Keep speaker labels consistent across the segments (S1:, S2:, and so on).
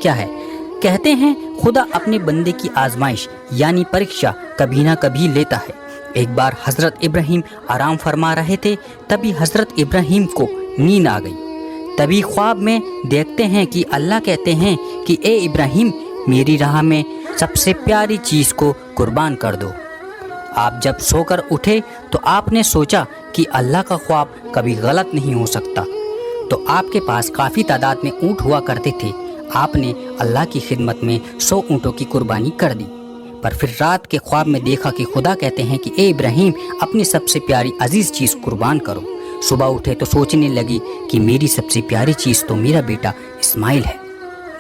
S1: کیا ہے؟ کہتے ہیں خدا اپنے بندے کی آزمائش یعنی پریکشا کبھی نہ کبھی لیتا ہے۔ ایک بار حضرت ابراہیم آرام فرما رہے تھے، تبھی حضرت ابراہیم کو نیند آ گئی۔ تبھی خواب میں دیکھتے ہیں کہ اللہ کہتے ہیں کہ اے ابراہیم، میری راہ میں سب سے پیاری چیز کو قربان کر دو۔ آپ جب سو کر اٹھے تو آپ نے سوچا کہ اللہ کا خواب کبھی غلط نہیں ہو سکتا، تو آپ کے پاس کافی تعداد میں اونٹ ہوا کرتے تھے۔ آپ نے اللہ کی خدمت میں 100 اونٹوں کی قربانی کر دی۔ پر پھر رات کے خواب میں دیکھا کہ خدا کہتے ہیں کہ اے ابراہیم، اپنی سب سے پیاری عزیز چیز قربان کرو۔ صبح اٹھے تو سوچنے لگی کہ میری سب سے پیاری چیز تو میرا بیٹا اسماعیل ہے۔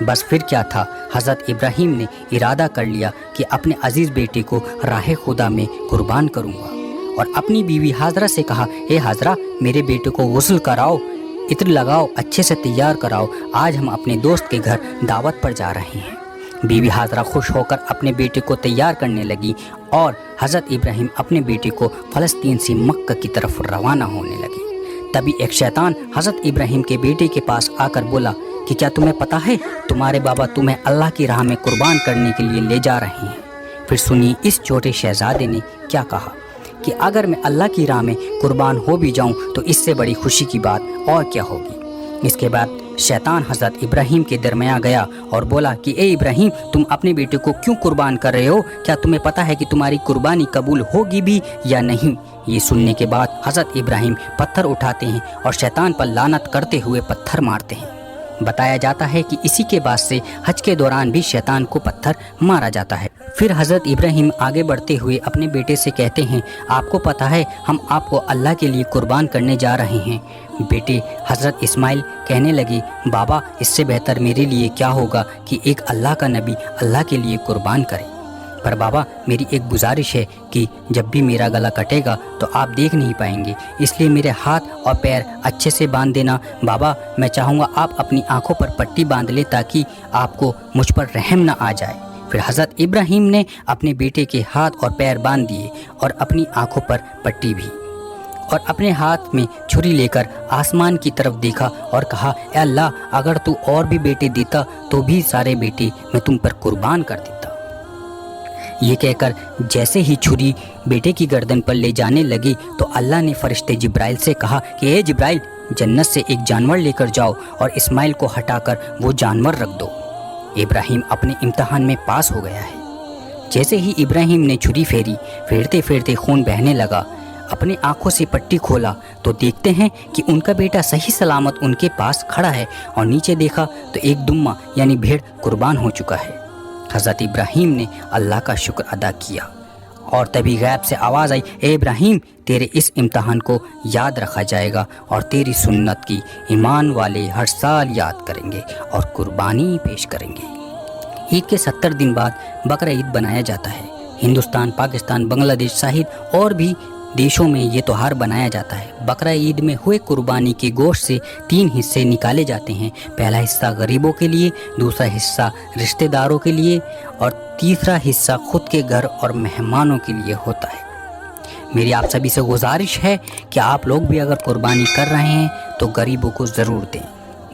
S1: بس پھر کیا تھا، حضرت ابراہیم نے ارادہ کر لیا کہ اپنے عزیز بیٹے کو راہ خدا میں قربان کروں گا، اور اپنی بیوی حاضرہ سے کہا، اے حاضرہ، میرے بیٹے کو غسل کراؤ، عطر لگاؤ، اچھے سے تیار کراؤ، آج ہم اپنے دوست کے گھر دعوت پر جا رہے ہیں۔ بیوی حاضرہ خوش ہو کر اپنے بیٹے کو تیار کرنے لگی، اور حضرت ابراہیم اپنے بیٹے کو فلسطین سے مکہ کی طرف روانہ ہونے لگے۔ تبھی ایک شیطان حضرت ابراہیم کے بیٹے کے پاس آ کر بولا کہ کیا تمہیں پتہ ہے تمہارے بابا تمہیں اللہ کی راہ میں قربان کرنے کے لیے لے جا رہے ہیں؟ پھر سنیے اس چھوٹے شہزادے نے کیا کہا کہ اگر میں اللہ کی راہ میں قربان ہو بھی جاؤں تو اس سے بڑی خوشی کی بات اور کیا ہوگی۔ اس کے بعد شیطان حضرت ابراہیم کے درمیان گیا اور بولا کہ اے ابراہیم، تم اپنے بیٹے کو کیوں قربان کر رہے ہو؟ کیا تمہیں پتہ ہے کہ تمہاری قربانی قبول ہوگی بھی یا نہیں؟ یہ سننے کے بعد حضرت ابراہیم پتھر اٹھاتے ہیں اور شیطان پر لعنت کرتے ہوئے پتھر مارتے ہیں۔ بتایا جاتا ہے کہ اسی کے بعد سے حج کے دوران بھی شیطان کو پتھر مارا جاتا ہے۔ پھر حضرت ابراہیم آگے بڑھتے ہوئے اپنے بیٹے سے کہتے ہیں، آپ کو پتہ ہے ہم آپ کو اللہ کے لیے قربان کرنے جا رہے ہیں۔ بیٹے حضرت اسماعیل کہنے لگے، بابا، اس سے بہتر میرے لیے کیا ہوگا کہ ایک اللہ کا نبی اللہ کے لیے قربان کرے۔ پر بابا، میری ایک گزارش ہے کہ جب بھی میرا گلا کٹے گا تو آپ دیکھ نہیں پائیں گے، اس لیے میرے ہاتھ اور پیر اچھے سے باندھ دینا۔ بابا، میں چاہوں گا آپ اپنی آنکھوں پر پٹی باندھ لیں تاکہ آپ کو مجھ پر رحم نہ آ جائے۔ پھر حضرت ابراہیم نے اپنے بیٹے کے ہاتھ اور پیر باندھ دیے اور اپنی آنکھوں پر پٹی بھی، اور اپنے ہاتھ میں چھری لے کر آسمان کی طرف دیکھا اور کہا، اے اللہ، اگر تو اور بھی بیٹے دیتا تو بھی سارے بیٹے میں تم پر قربان کر دیتا۔ یہ کہہ کر جیسے ہی چھری بیٹے کی گردن پر لے جانے لگی تو اللہ نے فرشتے جبرائیل سے کہا کہ اے جبرائیل، جنت سے ایک جانور لے کر جاؤ اور اسماعیل کو ہٹا کر وہ جانور رکھ دو۔ ابراہیم اپنے امتحان میں پاس ہو گیا ہے۔ جیسے ہی ابراہیم نے چھری پھیری، پھیرتے پھیرتے خون بہنے لگا۔ اپنی آنکھوں سے پٹی کھولا تو دیکھتے ہیں کہ ان کا بیٹا صحیح سلامت ان کے پاس کھڑا ہے، اور نیچے دیکھا تو ایک دمہ یعنی بھیڑ قربان ہو چکا ہے۔ حضرت ابراہیم نے اللہ کا شکر ادا کیا، اور تبھی غیب سے آواز آئی، اے ابراہیم، تیرے اس امتحان کو یاد رکھا جائے گا، اور تیری سنت کی ایمان والے ہر سال یاد کریں گے اور قربانی پیش کریں گے۔ عید کے 70 دن بعد بقرہ عید منایا جاتا ہے۔ ہندوستان، پاکستان، بنگلہ دیش سمیت اور بھی دیشوں میں یہ تہوار منایا جاتا ہے۔ بقرہ عید میں ہوئے قربانی کے گوشت سے 3 حصے نکالے جاتے ہیں۔ پہلا حصہ غریبوں کے لیے، دوسرا حصہ رشتہ داروں کے لیے، اور تیسرا حصہ خود کے گھر اور مہمانوں کے لیے ہوتا ہے۔ میری آپ سبھی سے گزارش ہے کہ آپ لوگ بھی اگر قربانی کر رہے ہیں تو غریبوں کو ضرور دیں۔